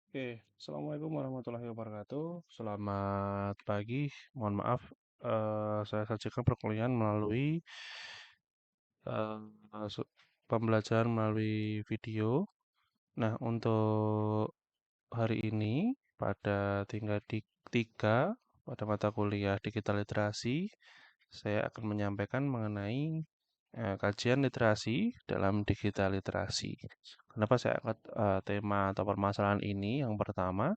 Oke, Assalamualaikum warahmatullahi wabarakatuh. Selamat pagi, mohon maaf, saya sajikan perkuliahan melalui eh, pembelajaran melalui video. Nah, untuk hari ini pada tingkat di 3 pada mata kuliah digital literasi, saya akan menyampaikan mengenai kajian literasi dalam digital literasi. Kenapa saya angkat tema atau permasalahan ini? Yang pertama,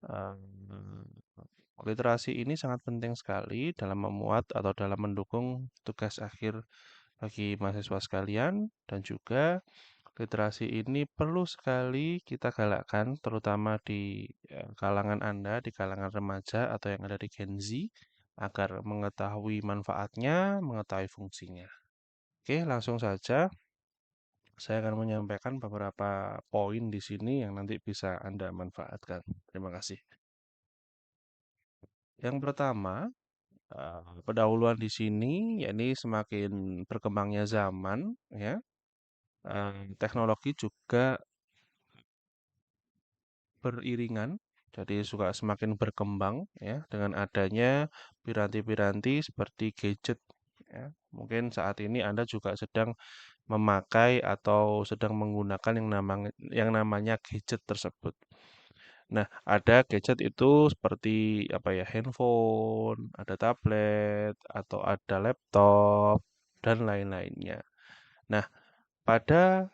Eee, literasi ini sangat penting sekali dalam memuat atau dalam mendukung tugas akhir bagi mahasiswa sekalian dan juga literasi ini perlu sekali kita galakkan terutama di kalangan Anda, di kalangan remaja atau yang ada di Gen Z agar mengetahui manfaatnya, mengetahui fungsinya. Oke, langsung saja saya akan menyampaikan beberapa poin di sini yang nanti bisa Anda manfaatkan. Terima kasih. Yang pertama, pendahuluan di sini, yakni semakin berkembangnya zaman, ya, teknologi juga beriringan, jadi suka semakin berkembang, ya, dengan adanya piranti-piranti seperti gadget, ya. Mungkin saat ini Anda juga sedang memakai atau sedang menggunakan yang namanya gadget tersebut. Nah, ada gadget itu seperti apa ya, handphone, ada tablet, atau ada laptop, dan lain-lainnya. Nah, pada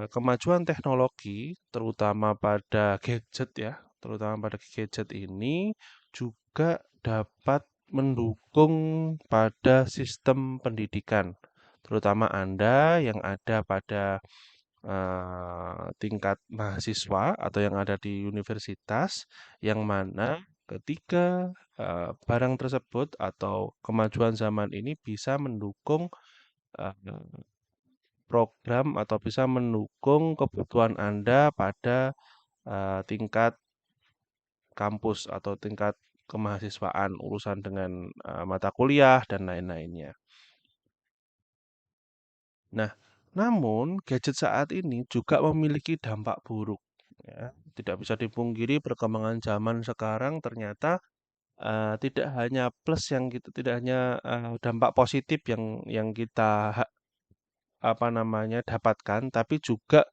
kemajuan teknologi, terutama pada gadget ya, terutama pada gadget ini juga dapat mendukung pada sistem pendidikan, terutama Anda yang ada pada tingkat mahasiswa atau yang ada di universitas, yang mana ketika barang tersebut atau kemajuan zaman ini bisa mendukung eee, program atau bisa mendukung kebutuhan Anda pada tingkat kampus atau tingkat kemahasiswaan, urusan dengan mata kuliah dan lain-lainnya. Nah, namun gadget saat ini juga memiliki dampak buruk, ya. Tidak bisa dipungkiri perkembangan zaman sekarang ternyata tidak hanya plus yang kita tidak hanya dampak positif yang kita apa namanya dapatkan, tapi juga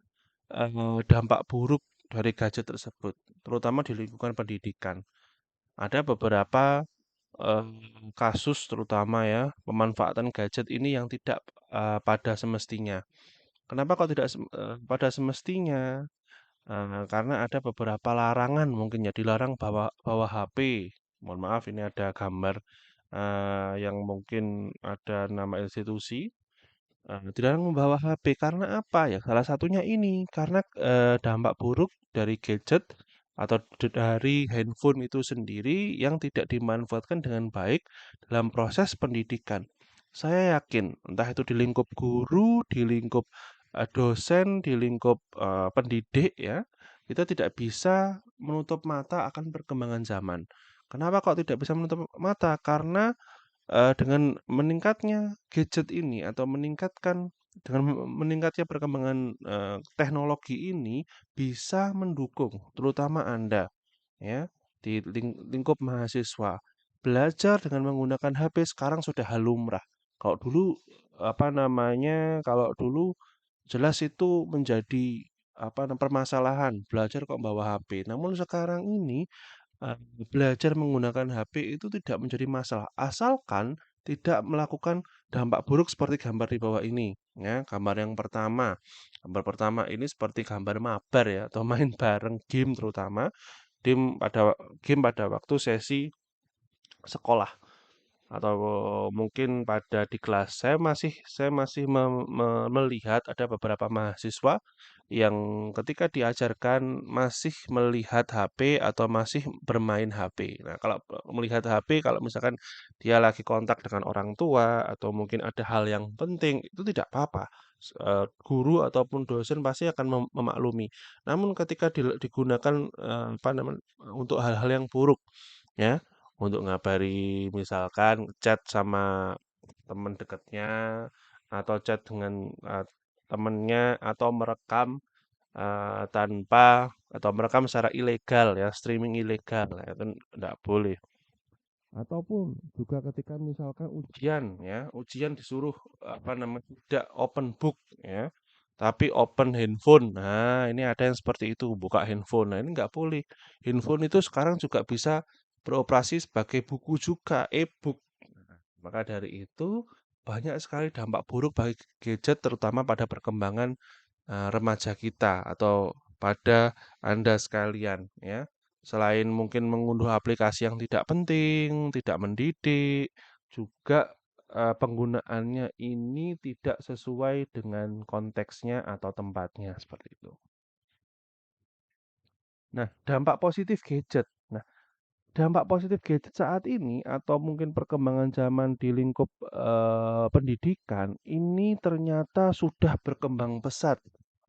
dampak buruk dari gadget tersebut, terutama di lingkungan pendidikan. Ada beberapa kasus terutama ya pemanfaatan gadget ini yang tidak pada semestinya. Kenapa kok tidak pada semestinya? Karena ada beberapa larangan mungkin ya, dilarang bawa bawa HP. Mohon maaf ini ada gambar, yang mungkin ada nama institusi, dilarang membawa HP karena apa ya? Salah satunya ini, karena, dampak buruk dari gadget atau dari handphone itu sendiri yang tidak dimanfaatkan dengan baik dalam proses pendidikan. Saya yakin entah itu di lingkup guru, di lingkup, dosen, di lingkup, pendidik ya, kita tidak bisa menutup mata akan perkembangan zaman. Kenapa kok tidak bisa menutup mata? Karena dengan meningkatnya gadget ini atau meningkatnya perkembangan, teknologi ini bisa mendukung terutama Anda, ya, di lingkup mahasiswa. Belajar dengan menggunakan HP sekarang sudah hal lumrah. Kalau dulu, apa namanya, kalau dulu jelas itu menjadi, permasalahan, belajar kok bawa HP. Namun sekarang ini belajar menggunakan HP itu tidak menjadi masalah, asalkan tidak melakukan dampak buruk seperti gambar di bawah ini, ya. Gambar pertama ini seperti gambar mabar ya, atau main bareng game terutama, game pada waktu sesi sekolah atau mungkin pada di kelas. Saya masih melihat ada beberapa mahasiswa yang ketika diajarkan masih melihat HP atau masih bermain HP. Nah, kalau melihat HP, kalau misalkan dia lagi kontak dengan orang tua atau mungkin ada hal yang penting, itu tidak apa-apa. Guru ataupun dosen pasti akan memaklumi. Namun ketika digunakan apa namanya untuk hal-hal yang buruk, ya, untuk ngabari misalkan chat sama teman dekatnya atau chat dengan temennya atau merekam tanpa atau merekam secara ilegal ya, streaming ilegal ya, itu enggak boleh. Ataupun juga ketika misalkan ujian ya, ujian disuruh apa namanya tidak open book ya, tapi open handphone. Nah, ini ada yang seperti itu, buka handphone. Nah, ini nggak boleh. Handphone itu sekarang juga bisa beroperasi sebagai buku juga, e-book. Nah, maka dari itu banyak sekali dampak buruk bagi gadget terutama pada perkembangan remaja kita atau pada Anda sekalian ya. Selain mungkin mengunduh aplikasi yang tidak penting, tidak mendidik, juga penggunaannya ini tidak sesuai dengan konteksnya atau tempatnya seperti itu. Nah, dampak positif gadget. Nah, dampak positif gadget saat ini atau mungkin perkembangan zaman di lingkup pendidikan ini ternyata sudah berkembang pesat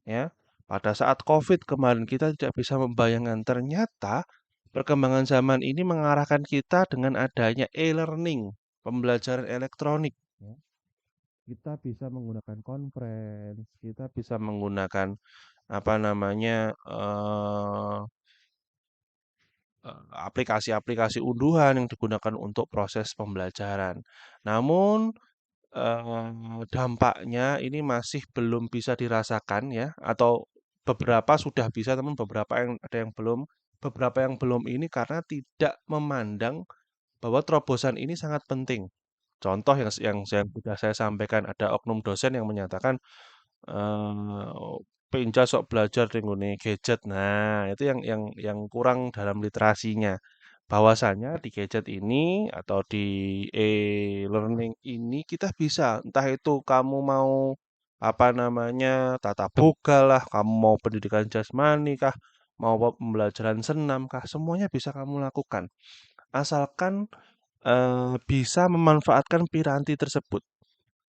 ya. Pada saat COVID kemarin kita tidak bisa membayangkan ternyata perkembangan zaman ini mengarahkan kita dengan adanya e-learning, pembelajaran elektronik. Ya. Kita bisa menggunakan conference, kita bisa menggunakan apa namanya aplikasi-aplikasi unduhan yang digunakan untuk proses pembelajaran. Namun dampaknya ini masih belum bisa dirasakan ya, atau beberapa sudah bisa, namun beberapa yang ada yang belum. Beberapa yang belum ini karena tidak memandang bahwa terobosan ini sangat penting. Contoh yang sudah saya sampaikan, ada oknum dosen yang menyatakan "Pinca sok belajar di nggone gadget." Nah, itu yang kurang dalam literasinya. Bahwasanya di gadget ini atau di e-learning ini kita bisa, entah itu kamu mau apa namanya, tatap muka lah, kamu mau pendidikan jasmani kah, mau pembelajaran senam kah, semuanya bisa kamu lakukan. Asalkan bisa memanfaatkan piranti tersebut.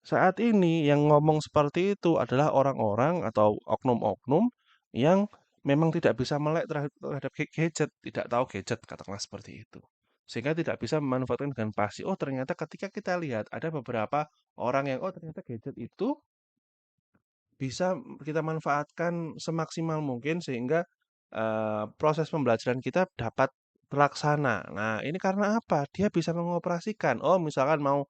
Saat ini yang ngomong seperti itu adalah orang-orang atau oknum-oknum yang memang tidak bisa melek terhadap gadget, tidak tahu gadget, katakanlah seperti itu. Sehingga tidak bisa memanfaatkan dengan pasti. Oh, ternyata ketika kita lihat ada beberapa orang yang oh ternyata gadget itu bisa kita manfaatkan semaksimal mungkin sehingga proses pembelajaran kita dapat terlaksana. Nah, ini karena apa? Dia bisa mengoperasikan. Oh, misalkan mau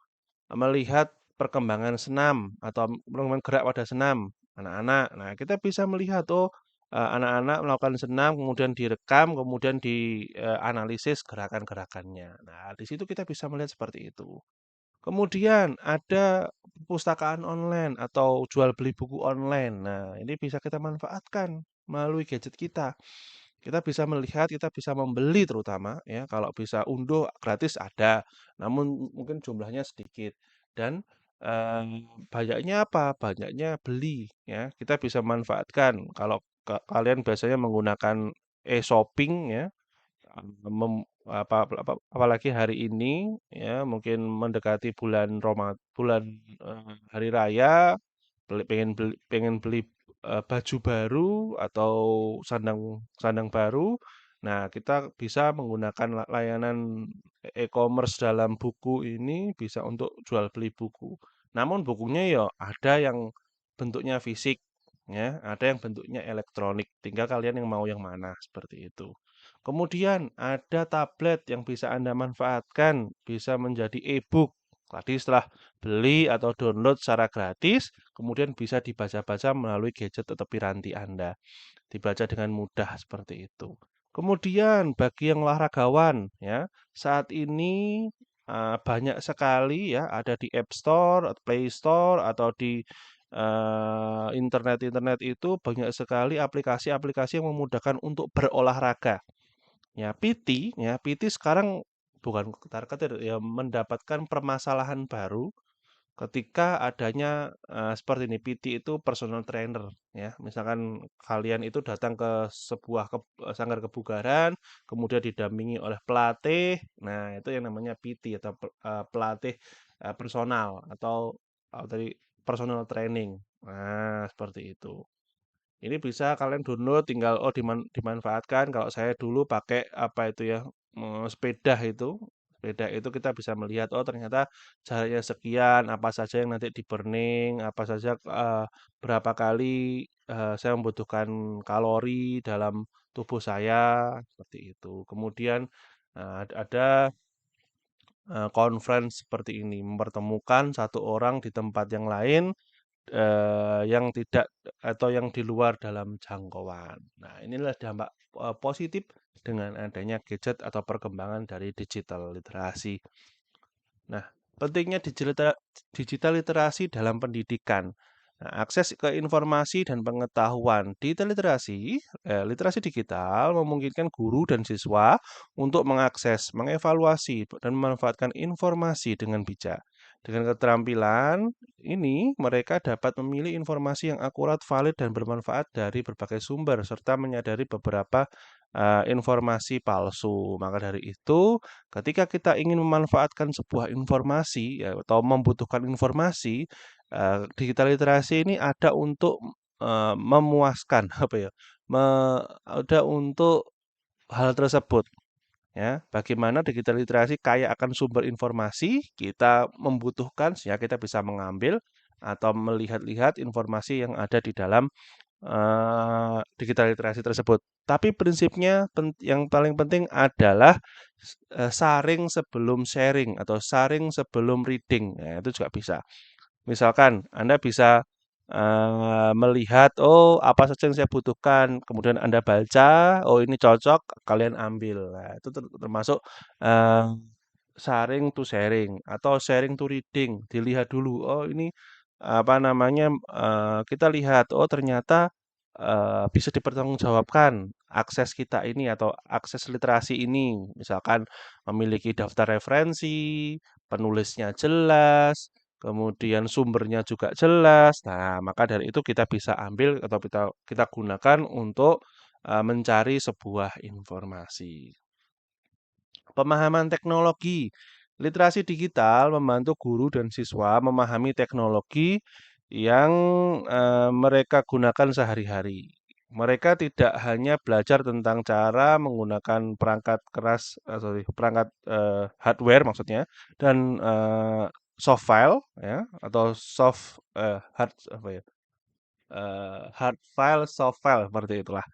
melihat perkembangan senam atau perkembangan gerak pada senam anak-anak. Nah, kita bisa melihat, oh, anak-anak melakukan senam, kemudian direkam, kemudian dianalisis gerakan-gerakannya. Nah, di situ kita bisa melihat seperti itu. Kemudian ada perpustakaan online atau jual beli buku online. Nah, ini bisa kita manfaatkan melalui gadget kita. Kita bisa melihat, kita bisa membeli terutama ya, kalau bisa unduh gratis ada, namun mungkin jumlahnya sedikit. Dan banyaknya apa? Banyaknya beli ya. Kita bisa manfaatkan kalau kalian biasanya menggunakan e-shopping ya, apalagi hari ini ya mungkin mendekati bulan hari raya, pengen beli baju baru atau sandang sandang baru. Nah, kita bisa menggunakan layanan e-commerce dalam buku ini bisa untuk jual beli buku. Namun bukunya ya ada yang bentuknya fisik ya, ada yang bentuknya elektronik. Tinggal kalian yang mau yang mana seperti itu. Kemudian ada tablet yang bisa Anda manfaatkan, bisa menjadi e-book. Tadi setelah beli atau download secara gratis, kemudian bisa dibaca-baca melalui gadget atau piranti Anda. Dibaca dengan mudah seperti itu. Kemudian bagi yang olahragawan ya, saat ini banyak sekali ya ada di App Store, Play Store atau di internet-internet itu banyak sekali aplikasi-aplikasi yang memudahkan untuk berolahraga. Ya, PT, ya, PT sekarang bukan ketar-ketir ya mendapatkan permasalahan baru ketika adanya seperti ini PT itu personal trainer ya. Misalkan kalian itu datang ke sebuah sanggar kebugaran, kemudian didampingi oleh pelatih. Nah, itu yang namanya PT atau pelatih personal atau tadi personal training. Nah, seperti itu. Ini bisa kalian download tinggal oh dimanfaatkan kalau saya dulu pakai apa itu ya sepeda itu. Sepeda itu kita bisa melihat oh ternyata jaraknya sekian, apa saja yang nanti di burning, apa saja berapa kali saya membutuhkan kalori dalam tubuh saya, seperti itu. Kemudian ada conference seperti ini, mempertemukan satu orang di tempat yang lain yang tidak atau yang di luar dalam jangkauan. Nah, inilah dampak positif dengan adanya gadget atau perkembangan dari digital literasi. Nah, pentingnya digital literasi dalam pendidikan. Nah, akses ke informasi dan pengetahuan. Literasi digital memungkinkan guru dan siswa untuk mengakses, mengevaluasi, dan memanfaatkan informasi dengan bijak. Dengan keterampilan ini, mereka dapat memilih informasi yang akurat, valid, dan bermanfaat dari berbagai sumber, serta menyadari beberapa informasi palsu. Maka dari itu, ketika kita ingin memanfaatkan sebuah informasi ya, atau membutuhkan informasi, digital literasi ini ada untuk memuaskan apa ya, ada untuk hal tersebut ya. Bagaimana digital literasi kaya akan sumber informasi, kita membutuhkan sehingga kita bisa mengambil atau melihat-lihat informasi yang ada di dalam digital literasi tersebut. Tapi prinsipnya yang paling penting adalah saring sebelum sharing atau saring sebelum reading. Nah, itu juga bisa. Misalkan Anda bisa melihat, oh apa saja yang saya butuhkan, kemudian Anda baca, oh ini cocok, kalian ambil. Nah, itu termasuk eh, sharing to sharing atau sharing to reading. Dilihat dulu, oh ini apa namanya, kita lihat, oh ternyata bisa dipertanggungjawabkan akses kita ini atau akses literasi ini. Misalkan memiliki daftar referensi, penulisnya jelas, kemudian sumbernya juga jelas. Nah, maka dari itu kita bisa ambil atau kita gunakan untuk mencari sebuah informasi. Pemahaman teknologi. Literasi digital membantu guru dan siswa memahami teknologi yang mereka gunakan sehari-hari. Mereka tidak hanya belajar tentang cara menggunakan perangkat keras, perangkat hardware maksudnya, dan soft file ya atau hard apa ya, hard file, soft file seperti itulah.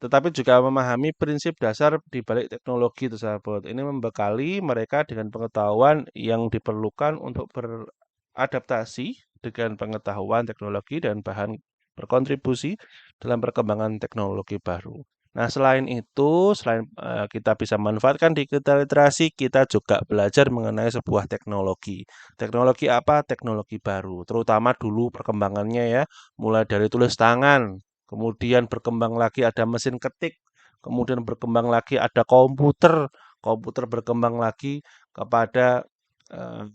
Tetapi juga memahami prinsip dasar di balik teknologi tersebut. Ini membekali mereka dengan pengetahuan yang diperlukan untuk beradaptasi dengan pengetahuan teknologi dan bahan berkontribusi dalam perkembangan teknologi baru. Nah, selain itu, selain kita bisa manfaatkan digital literasi, kita juga belajar mengenai sebuah teknologi. Teknologi apa? Teknologi baru, terutama dulu perkembangannya ya, mulai dari tulis tangan, kemudian berkembang lagi ada mesin ketik, kemudian berkembang lagi ada komputer, komputer berkembang lagi kepada eh,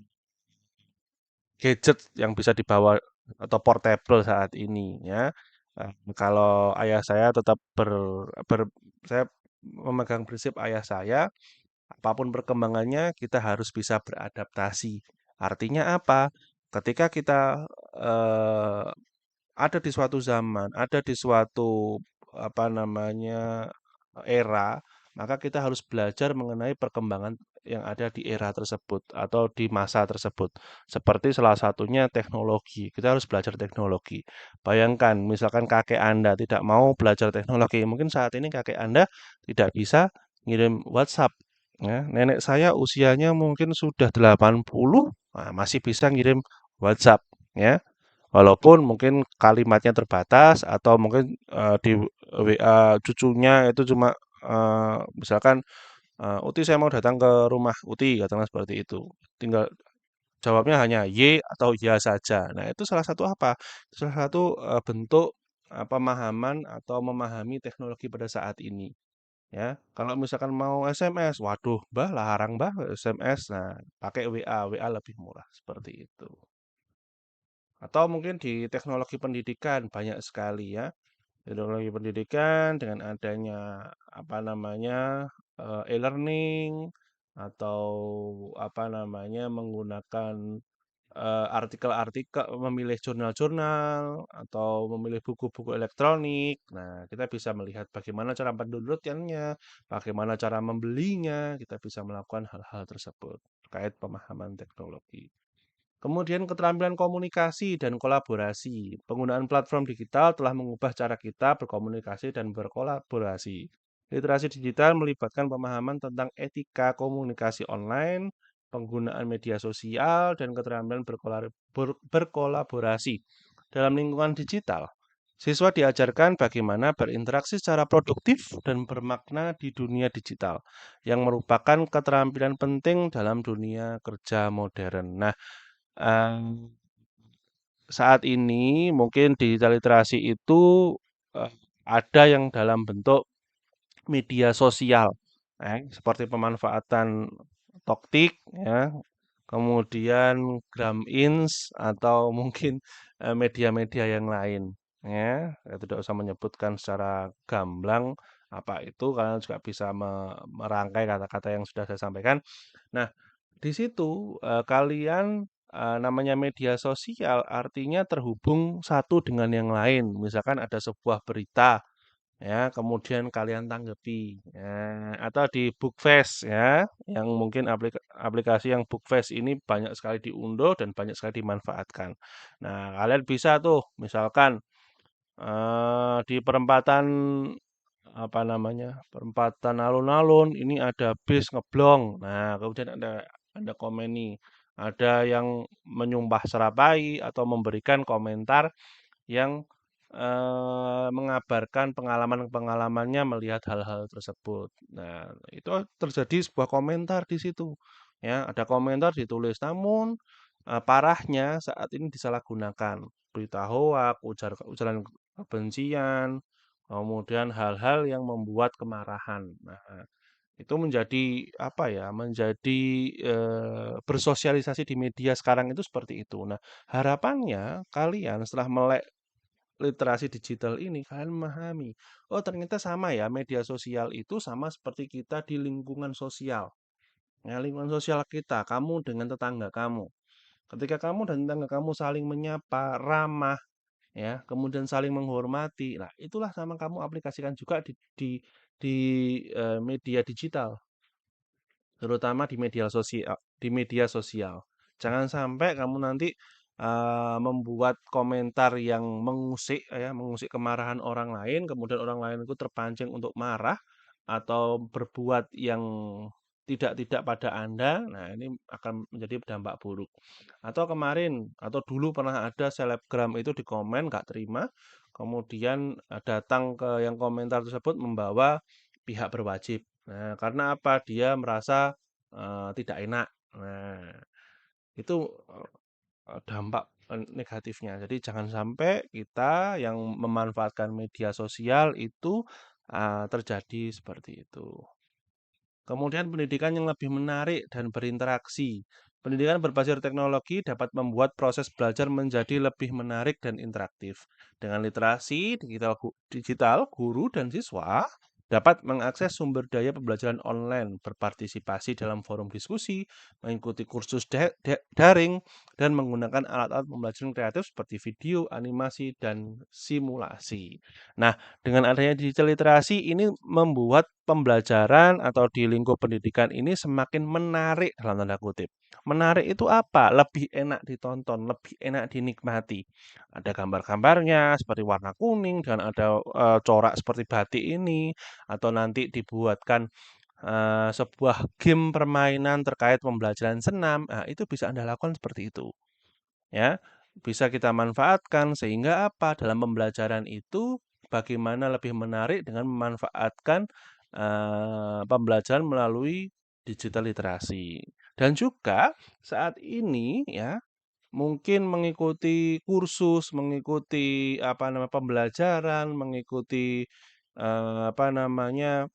gadget yang bisa dibawa atau portable saat ini ya. Kalau ayah saya tetap saya memegang prinsip ayah saya, apapun perkembangannya kita harus bisa beradaptasi. Artinya apa? Ketika kita eh, ada di suatu zaman, ada di suatu apa namanya era, maka kita harus belajar mengenai perkembangan yang ada di era tersebut atau di masa tersebut. Seperti salah satunya teknologi. Kita harus belajar teknologi. Bayangkan, misalkan kakek Anda tidak mau belajar teknologi, mungkin saat ini kakek Anda tidak bisa ngirim WhatsApp. Ya, nenek saya usianya mungkin sudah 80, nah, masih bisa ngirim WhatsApp, ya. Walaupun mungkin kalimatnya terbatas atau mungkin di WA cucunya itu cuma misalkan Uti saya mau datang ke rumah Uti katakanlah seperti itu. Tinggal jawabnya hanya Y atau ya saja. Nah, itu salah satu apa? Salah satu bentuk pemahaman atau memahami teknologi pada saat ini. Ya, kalau misalkan mau SMS, waduh, Mbah larang Mbah SMS. Nah, pakai WA, WA lebih murah seperti itu. Atau mungkin di teknologi pendidikan banyak sekali ya. Teknologi pendidikan dengan adanya apa namanya e-learning atau apa namanya menggunakan artikel-artikel, memilih jurnal-jurnal atau memilih buku-buku elektronik. Nah, kita bisa melihat bagaimana cara pendownloadannya, bagaimana cara membelinya. Kita bisa melakukan hal-hal tersebut terkait pemahaman teknologi. Kemudian keterampilan komunikasi dan kolaborasi. Penggunaan platform digital telah mengubah cara kita berkomunikasi dan berkolaborasi. Literasi digital melibatkan pemahaman tentang etika komunikasi online, penggunaan media sosial, dan keterampilan berkolaborasi dalam lingkungan digital. Siswa diajarkan bagaimana berinteraksi secara produktif dan bermakna di dunia digital, yang merupakan keterampilan penting dalam dunia kerja modern. Nah, eh, saat ini mungkin digital literasi itu eh, ada yang dalam bentuk media sosial, seperti pemanfaatan Toktik, ya, kemudian Gramins atau mungkin media-media yang lain, ya. Saya tidak usah menyebutkan secara gamblang apa itu, kalian juga bisa merangkai kata-kata yang sudah saya sampaikan. Nah, di situ kalian namanya media sosial artinya terhubung satu dengan yang lain. Misalkan ada sebuah berita, ya kemudian kalian tanggapi, ya, atau di Bookfest, ya yang mungkin aplikasi yang Bookfest ini banyak sekali diunduh dan banyak sekali dimanfaatkan. Nah, kalian bisa tuh misalkan di perempatan apa namanya, perempatan alun-alun ini ada bis ngeblong. Nah, kemudian ada komen nih, ada yang menyumpah serapai atau memberikan komentar yang mengabarkan pengalaman-pengalamannya melihat hal-hal tersebut. Nah, itu terjadi sebuah komentar di situ, ya, ada komentar ditulis, namun parahnya saat ini disalahgunakan. Berita hoak, ujaran kebencian, kemudian hal-hal yang membuat kemarahan. Nah, itu menjadi apa ya, menjadi bersosialisasi di media sekarang itu seperti itu. Nah, harapannya kalian setelah melek literasi digital ini kalian memahami, oh ternyata sama ya media sosial itu sama seperti kita di lingkungan sosial. Ya, lingkungan sosial kita, kamu dengan tetangga kamu. Ketika kamu dan tetangga kamu saling menyapa, ramah, ya, kemudian saling menghormati. Nah, itulah sama kamu aplikasikan juga di media digital, terutama di media sosial. Jangan sampai kamu nanti membuat komentar yang mengusik, ya, mengusik kemarahan orang lain, kemudian orang lain itu terpancing untuk marah atau berbuat yang tidak-tidak pada Anda. Nah, ini akan menjadi dampak buruk. Atau kemarin atau dulu pernah ada selebgram itu di komen nggak terima, kemudian datang ke yang komentar tersebut membawa pihak berwajib. Nah, karena apa? Dia merasa tidak enak. Nah, itu dampak negatifnya. Jadi jangan sampai kita yang memanfaatkan media sosial itu terjadi seperti itu. Kemudian pendidikan yang lebih menarik dan berinteraksi. Pendidikan berbasis teknologi dapat membuat proses belajar menjadi lebih menarik dan interaktif. Dengan literasi digital, guru dan siswa dapat mengakses sumber daya pembelajaran online, berpartisipasi dalam forum diskusi, mengikuti kursus daring, dan menggunakan alat-alat pembelajaran kreatif seperti video, animasi, dan simulasi. Nah, dengan adanya digital literasi ini membuat pembelajaran atau di lingkup pendidikan ini semakin menarik dalam tanda kutip. Menarik itu apa? Lebih enak ditonton, lebih enak dinikmati. Ada gambar-gambarnya seperti warna kuning dan ada corak seperti batik ini, atau nanti dibuatkan sebuah game permainan terkait pembelajaran senam. Nah, itu bisa Anda lakukan seperti itu, ya. Bisa kita manfaatkan sehingga apa? Dalam pembelajaran itu bagaimana lebih menarik dengan memanfaatkan pembelajaran melalui digital literasi. Dan juga saat ini, ya, mungkin mengikuti kursus, mengikuti apa namanya pembelajaran, mengikuti apa namanya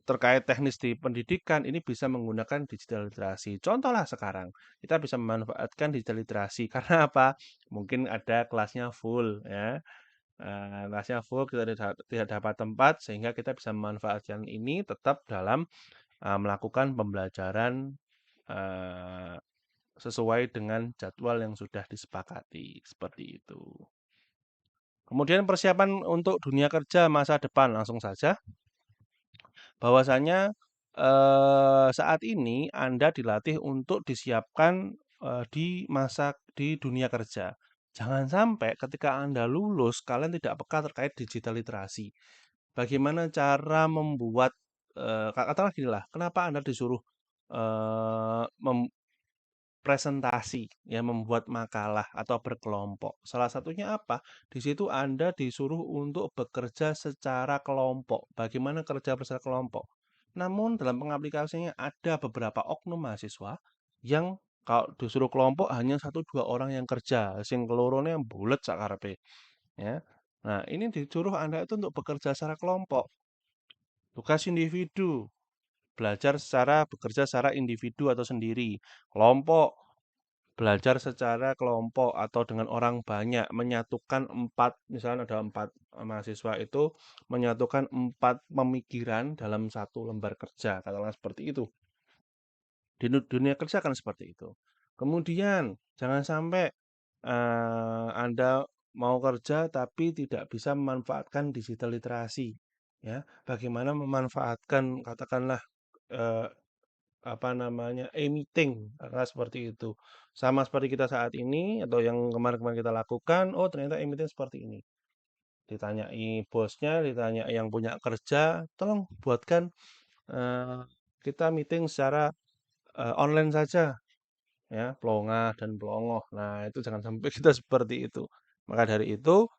terkait teknis di pendidikan ini bisa menggunakan digital literasi. Contohlah sekarang, kita bisa memanfaatkan digital literasi karena apa? Mungkin ada kelasnya full, ya, kelasnya full kita tidak dapat tempat sehingga kita bisa memanfaatkan ini tetap dalam melakukan pembelajaran eee, sesuai dengan jadwal yang sudah disepakati, seperti itu. Kemudian persiapan untuk dunia kerja masa depan, langsung saja. Bahwasanya, saat ini Anda dilatih untuk disiapkan, di dunia kerja. Jangan sampai ketika Anda lulus, kalian tidak peka terkait digital literasi. bagaimana cara membuat, katakanlah gini lah, kenapa Anda disuruh, presentasi, ya, membuat makalah atau berkelompok. Salah satunya apa? Di situ Anda disuruh untuk bekerja secara kelompok. Bagaimana kerja secara kelompok? Namun dalam pengaplikasinya ada beberapa oknum mahasiswa yang kalau disuruh kelompok hanya satu dua orang yang kerja, sing kelorone bulet sakarepe, ya. Nah, ini disuruh Anda itu untuk bekerja secara kelompok. Tugas individu, belajar secara bekerja secara individu atau sendiri. Kelompok, belajar secara kelompok atau dengan orang banyak, menyatukan empat, misalnya ada empat mahasiswa itu menyatukan empat pemikiran dalam satu lembar kerja, katakanlah seperti itu. Di dunia kerja kan seperti itu. Kemudian jangan sampai Anda mau kerja tapi tidak bisa memanfaatkan digital literasi, ya. Bagaimana memanfaatkan katakanlah eh, apa namanya, e-meeting, karena seperti itu. Sama seperti kita saat ini atau yang kemarin-kemarin kita lakukan, oh ternyata e-meeting seperti ini. Ditanyai bosnya, ditanya yang punya kerja, tolong buatkan eh, kita meeting secara online saja, ya, plongah dan plongoh. Nah, itu jangan sampai kita seperti itu. Maka dari itu,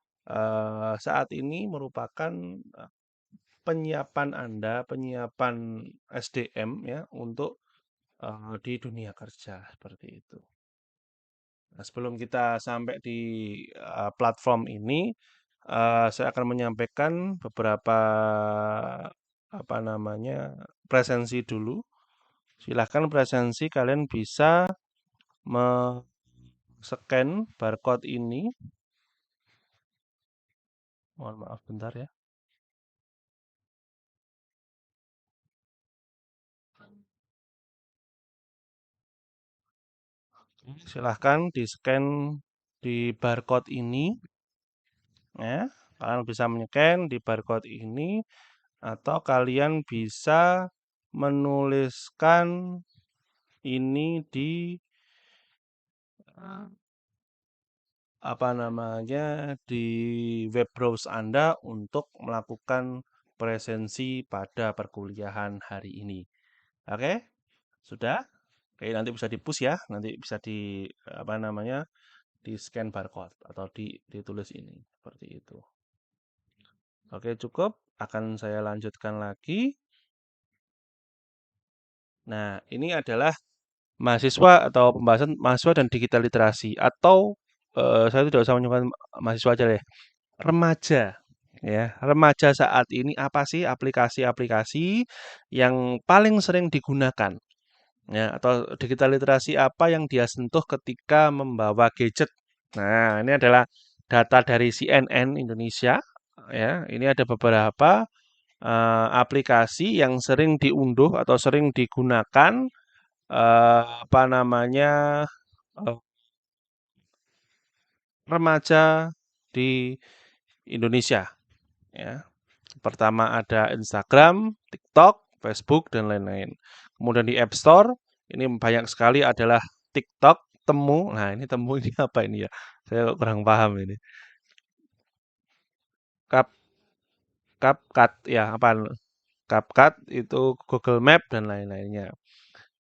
saat ini merupakan penyiapan Anda, penyiapan SDM ya untuk di dunia kerja seperti itu. Nah, sebelum kita sampai di platform ini, saya akan menyampaikan beberapa apa namanya presensi dulu. Silahkan presensi kalian bisa scan barcode ini. Mohon maaf bentar ya. Silahkan di-scan di barcode ini ya. Kalian bisa men-scan di barcode ini atau kalian bisa menuliskan ini di apa namanya di web browser Anda untuk melakukan presensi pada perkuliahan hari ini. Oke? Sudah? Oke, nanti bisa di-push ya, nanti bisa di apa namanya? Di scan barcode atau ditulis ini seperti itu. Oke, cukup. Akan saya lanjutkan lagi. Nah, ini adalah mahasiswa atau pembahasan mahasiswa dan digital literasi atau saya tidak usah menyebutkan mahasiswa aja deh. Remaja, ya. Remaja saat ini apa sih aplikasi-aplikasi yang paling sering digunakan? Ya, atau digital literasi apa yang dia sentuh ketika membawa gadget. Nah, ini adalah data dari CNN Indonesia. Ya, ini ada beberapa aplikasi yang sering diunduh atau sering digunakan apa namanya eh, remaja di Indonesia. Ya, pertama ada Instagram, TikTok, Facebook, dan lain-lain. Kemudian di App Store, ini banyak sekali adalah TikTok, Temu. Nah, ini Temu ini apa ini ya? Saya kurang paham ini. Cap, CapCut, ya apa? CapCut itu Google Map dan lain-lainnya.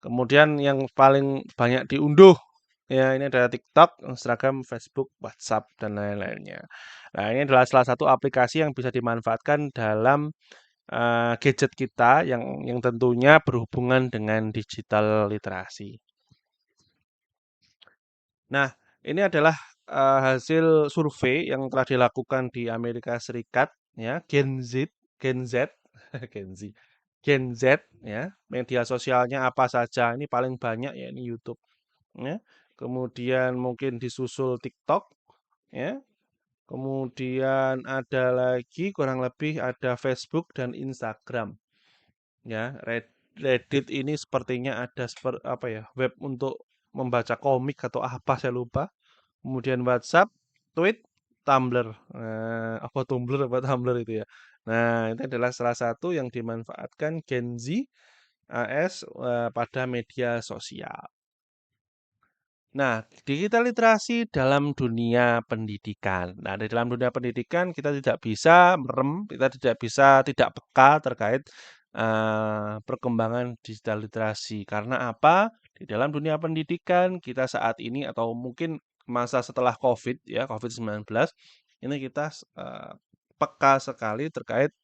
Kemudian yang paling banyak diunduh, ya ini adalah TikTok, Instagram, Facebook, WhatsApp, dan lain-lainnya. Nah, ini adalah salah satu aplikasi yang bisa dimanfaatkan dalam gadget kita yang tentunya berhubungan dengan digital literasi. Nah, ini adalah hasil survei yang telah dilakukan di Amerika Serikat, ya, Gen Z, Gen Z, Gen Z, ya, media sosialnya apa saja? Ini paling banyak ya ini YouTube, ya. Kemudian mungkin disusul TikTok, ya. Kemudian ada lagi kurang lebih ada Facebook dan Instagram. Ya, Reddit ini sepertinya ada apa ya, web untuk membaca komik atau apa saya lupa. Kemudian WhatsApp, Tweet, Tumblr. Apa Tumblr apa Tumblr itu ya. Nah, ini adalah salah satu yang dimanfaatkan Gen Z AS pada media sosial. Nah, digital literasi dalam dunia pendidikan. Nah, di dalam dunia pendidikan kita tidak bisa merem, kita tidak bisa tidak peka terkait perkembangan digital literasi. Karena apa? Di dalam dunia pendidikan kita saat ini atau mungkin masa setelah COVID ya, COVID-19, ini kita peka sekali terkait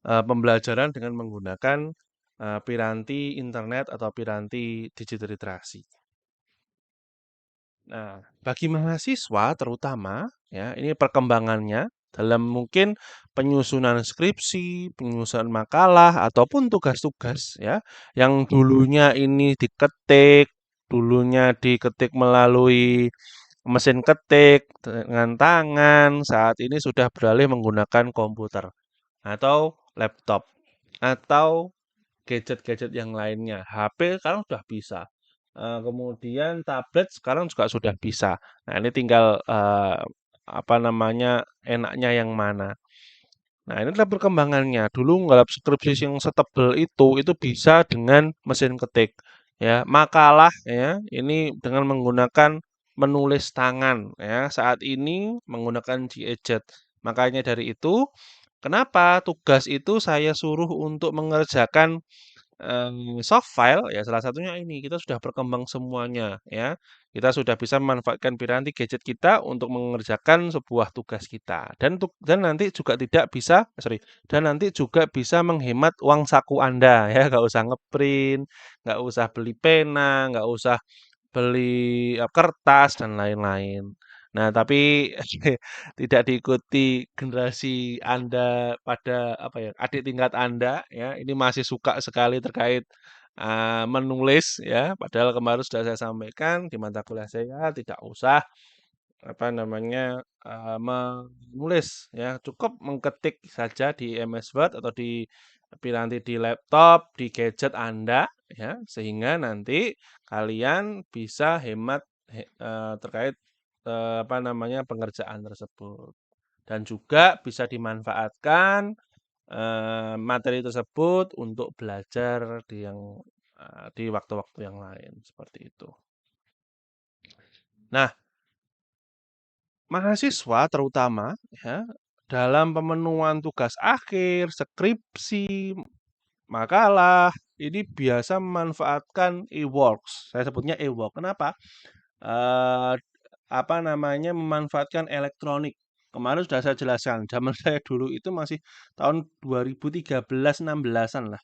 pembelajaran dengan menggunakan piranti internet atau piranti digital literasi. Nah, bagi mahasiswa terutama ya, ini perkembangannya dalam mungkin penyusunan skripsi, penyusunan makalah ataupun tugas-tugas ya, yang dulunya ini diketik, dulunya diketik melalui mesin ketik dengan tangan, saat ini sudah beralih menggunakan komputer atau laptop atau gadget-gadget yang lainnya. HP sekarang sudah bisa. Kemudian tablet sekarang juga sudah bisa. Nah, ini tinggal apa namanya enaknya yang mana. Nah, ini adalah perkembangannya. Dulu nggarap skripsi yang setebel itu bisa dengan mesin ketik. Ya, makalah ya, ini dengan menggunakan menulis tangan ya. Saat ini menggunakan G-Edge. Makanya dari itu, kenapa tugas itu saya suruh untuk mengerjakan soft file ya salah satunya ini, kita sudah berkembang semuanya ya. Kita sudah bisa memanfaatkan piranti gadget kita untuk mengerjakan sebuah tugas kita dan nanti juga tidak bisa dan nanti juga bisa menghemat uang saku Anda ya, nggak usah ngeprint, nggak usah beli pena, nggak usah beli, kertas dan lain-lain. Nah, tapi tidak diikuti generasi Anda pada apa ya, adik tingkat Anda ya, ini masih suka sekali terkait, menulis ya, padahal kemarin sudah saya sampaikan di mata kuliah saya tidak usah apa namanya, menulis ya, cukup mengketik saja di MS Word atau nanti di laptop, di gadget Anda ya, sehingga nanti kalian bisa hemat terkait, apa namanya, pengerjaan tersebut. Dan juga bisa dimanfaatkan, materi tersebut untuk belajar di waktu-waktu yang lain, seperti itu. Nah, mahasiswa terutama ya, dalam pemenuhan tugas akhir, skripsi, makalah, ini biasa memanfaatkan e-works. Saya sebutnya e-work. Kenapa? Eee, apa namanya, memanfaatkan elektronik. Kemarin sudah saya jelaskan, zaman saya dulu itu masih tahun 2013, 16-an lah.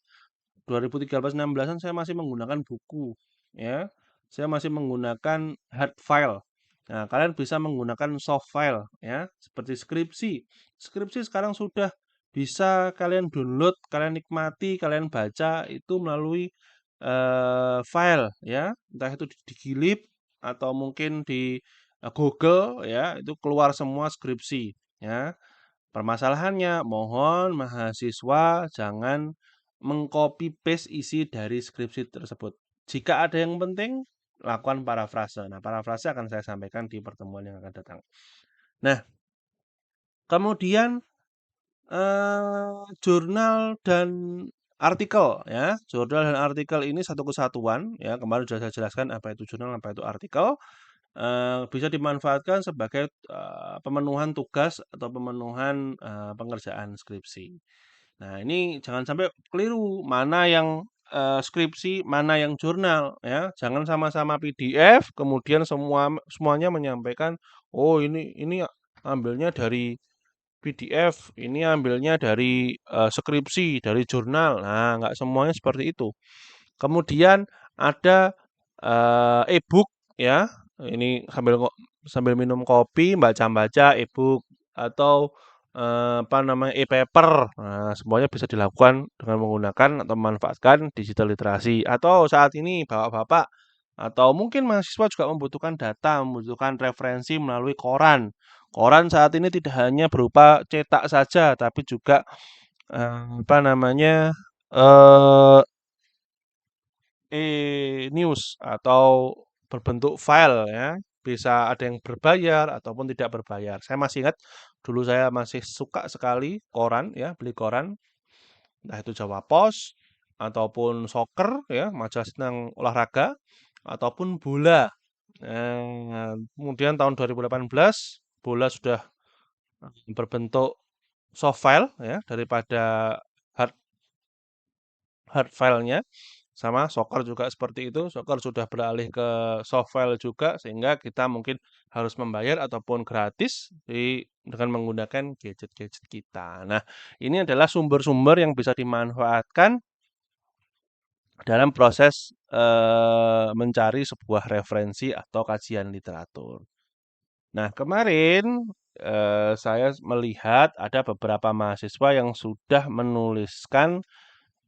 2013, 16-an saya masih menggunakan buku, ya. Saya masih menggunakan hard file. Nah, kalian bisa menggunakan soft file, ya, seperti skripsi. Skripsi sekarang sudah bisa kalian download, kalian nikmati, kalian baca itu melalui file, ya, entah itu digilip atau mungkin di Google, ya, itu keluar semua skripsi, ya. Permasalahannya, mohon mahasiswa jangan mengcopy paste isi dari skripsi tersebut. Jika ada yang penting, lakukan parafrase. Nah, parafrase akan saya sampaikan di pertemuan yang akan datang. Nah, kemudian jurnal dan artikel ya. Jurnal dan artikel ini satu kesatuan ya. Kemarin sudah saya jelaskan apa itu jurnal, apa itu artikel. Bisa dimanfaatkan sebagai pemenuhan tugas atau pemenuhan pengerjaan skripsi. Nah, ini jangan sampai keliru, mana yang skripsi, mana yang jurnal ya. Jangan sama-sama PDF, kemudian semuanya menyampaikan, "Oh, ini ambilnya dari PDF, ini ambilnya dari skripsi, dari jurnal." Nah, nggak semuanya seperti itu. Kemudian ada e-book ya. Ini sambil minum kopi, baca-baca e-book atau apa namanya e-paper. Nah, semuanya bisa dilakukan dengan menggunakan atau memanfaatkan digital literasi. Atau saat ini Bapak-bapak atau mungkin mahasiswa juga membutuhkan data, membutuhkan referensi melalui koran. Koran saat ini tidak hanya berupa cetak saja, tapi juga apa namanya eh, e-news atau berbentuk file ya. Bisa ada yang berbayar ataupun tidak berbayar. Saya masih ingat dulu saya masih suka sekali koran ya, beli koran, entah itu Jawa Pos ataupun soccer ya, majalah tentang olahraga ataupun bola. Kemudian tahun 2018 bola sudah berbentuk soft file ya daripada hard hard file-nya. Sama soccer juga seperti itu, soccer sudah beralih ke soft file juga sehingga kita mungkin harus membayar ataupun gratis dengan menggunakan gadget-gadget kita. Nah, ini adalah sumber-sumber yang bisa dimanfaatkan dalam proses mencari sebuah referensi atau kajian literatur. Nah, kemarin saya melihat ada beberapa mahasiswa yang sudah menuliskan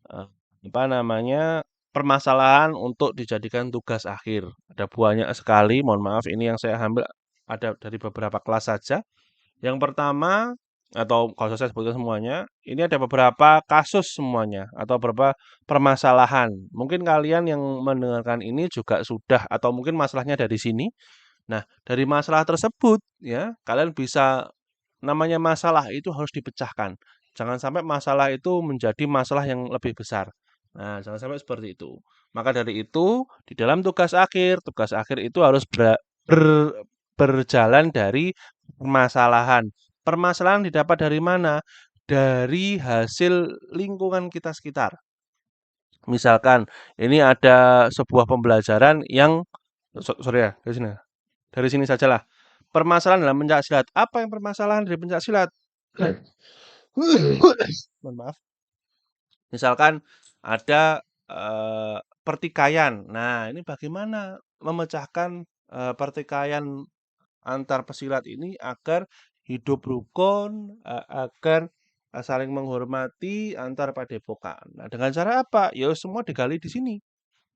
Eee, apa namanya, permasalahan untuk dijadikan tugas akhir. Ada banyak sekali, mohon maaf ini yang saya ambil ada dari beberapa kelas saja. Yang pertama, atau kalau saya sebutkan semuanya, ini ada beberapa kasus semuanya atau beberapa permasalahan. Mungkin kalian yang mendengarkan ini juga sudah atau mungkin masalahnya dari sini. Nah, dari masalah tersebut ya, kalian bisa namanya masalah itu harus dipecahkan. Jangan sampai masalah itu menjadi masalah yang lebih besar. Nah, jangan sampai seperti itu. Maka dari itu, di dalam tugas akhir itu harus berjalan dari permasalahan. Permasalahan didapat dari mana? Dari hasil lingkungan kita sekitar. Misalkan ini ada sebuah pembelajaran yang sorry ya, dari sini. Dari sini sajalah. Permasalahan dalam pencaksilat. Apa yang permasalahan dari pencaksilat? Mohon maaf. Misalkan ada pertikaian. Nah, ini bagaimana memecahkan pertikaian antar pesilat ini agar hidup rukun, agar saling menghormati antar padepokan. Nah, dengan cara apa? Ya semua digali di sini.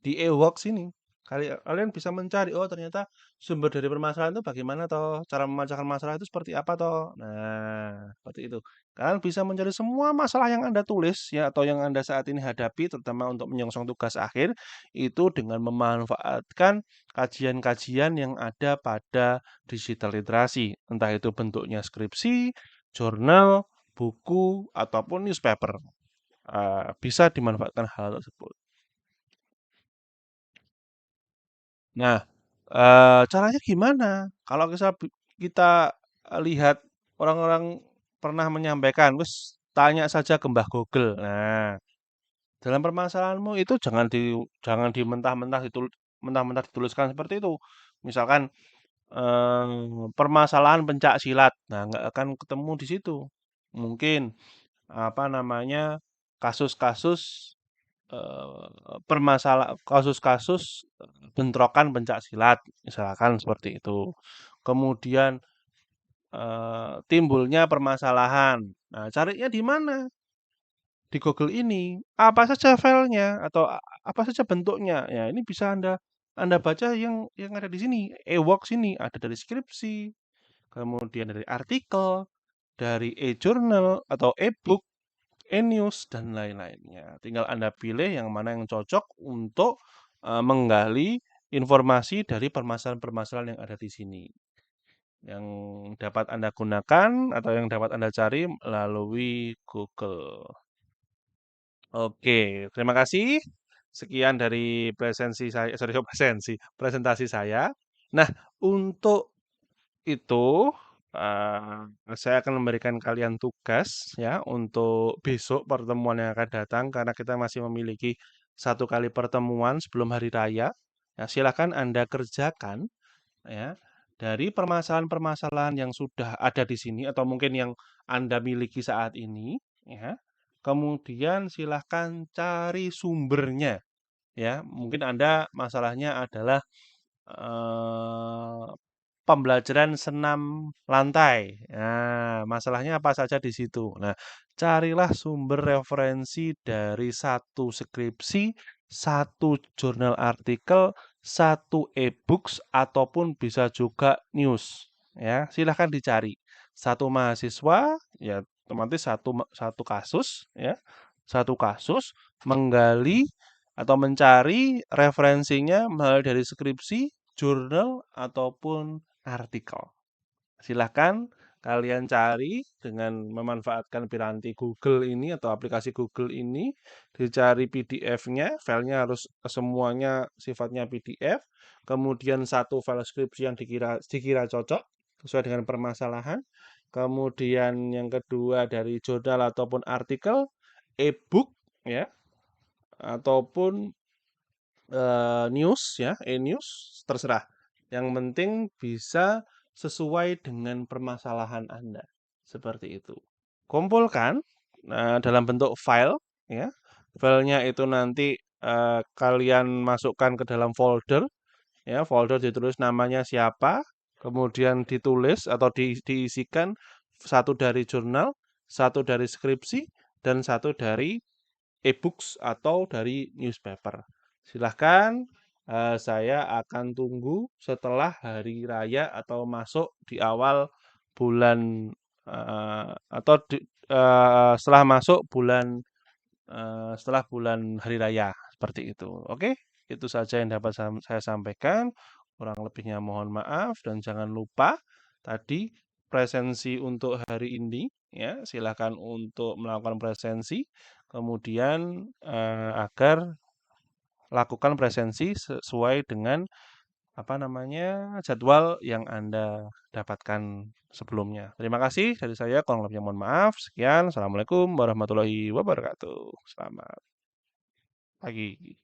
Di e-works ini, kalian bisa mencari, oh ternyata sumber dari permasalahan itu bagaimana toh, cara memecahkan masalah itu seperti apa toh. Nah, seperti itu. Kalian bisa mencari semua masalah yang Anda tulis ya atau yang Anda saat ini hadapi terutama untuk menyongsong tugas akhir itu dengan memanfaatkan kajian-kajian yang ada pada digital literasi, entah itu bentuknya skripsi, jurnal, buku ataupun newspaper. Bisa dimanfaatkan hal tersebut. Nah, caranya gimana? Kalau kita lihat orang-orang pernah menyampaikan, "Wes tanya saja ke Mbah Google." Nah, dalam permasalahanmu itu jangan mentah-mentah dituliskan seperti itu. Misalkan, permasalahan pencak silat, nah nggak akan ketemu di situ. Mungkin, apa namanya, kasus-kasus kasus-kasus bentrokan pencak silat, misalkan seperti itu. Kemudian timbulnya permasalahan. Nah, carinya di mana? Di Google ini. Apa saja filenya atau apa saja bentuknya? Ya, ini bisa Anda baca yang ada di sini. E-works ini ada dari skripsi, kemudian dari artikel, dari e-journal atau e-book, e-news dan lain-lainnya. Tinggal Anda pilih yang mana yang cocok untuk menggali informasi dari permasalahan-permasalahan yang ada di sini. Yang dapat Anda gunakan atau yang dapat Anda cari melalui Google. Oke, terima kasih. Sekian dari presensi saya, sorry, presentasi saya. Nah, untuk itu, saya akan memberikan kalian tugas ya untuk besok pertemuan yang akan datang karena kita masih memiliki satu kali pertemuan sebelum hari raya. Ya, silakan Anda kerjakan ya dari permasalahan-permasalahan yang sudah ada di sini atau mungkin yang Anda miliki saat ini ya. Kemudian silahkan cari sumbernya ya. Mungkin Anda masalahnya adalah eh, pembelajaran senam lantai. Nah, masalahnya apa saja di situ. Nah, carilah sumber referensi dari satu skripsi, satu jurnal artikel, satu e-books ataupun bisa juga news. Ya, silahkan dicari. Satu mahasiswa, ya otomatis satu kasus, ya, satu kasus menggali atau mencari referensinya mulai dari skripsi, jurnal ataupun artikel. Silahkan Kalian cari dengan memanfaatkan piranti Google ini atau aplikasi Google ini, dicari PDF-nya, filenya harus semuanya sifatnya PDF, kemudian satu file skripsi yang dikira cocok sesuai dengan permasalahan, kemudian yang kedua dari jurnal ataupun artikel, e-book ya, ataupun news ya, e-news terserah. Yang penting bisa sesuai dengan permasalahan Anda. Seperti itu. Kumpulkan dalam bentuk file ya. Filenya itu nanti kalian masukkan ke dalam folder ya, folder ditulis namanya siapa, kemudian ditulis atau diisikan satu dari jurnal, satu dari skripsi, dan satu dari e-books atau dari newspaper. Silahkan, saya akan tunggu setelah hari raya atau masuk di awal bulan atau setelah masuk bulan setelah bulan hari raya seperti itu. Oke, itu saja yang dapat saya sampaikan. Kurang lebihnya mohon maaf dan jangan lupa tadi presensi untuk hari ini ya, silakan untuk melakukan presensi. Kemudian agar lakukan presensi sesuai dengan apa namanya jadwal yang Anda dapatkan sebelumnya. Terima kasih dari saya, kurang lebihnya mohon maaf. Sekian, Assalamualaikum warahmatullahi wabarakatuh. Selamat pagi.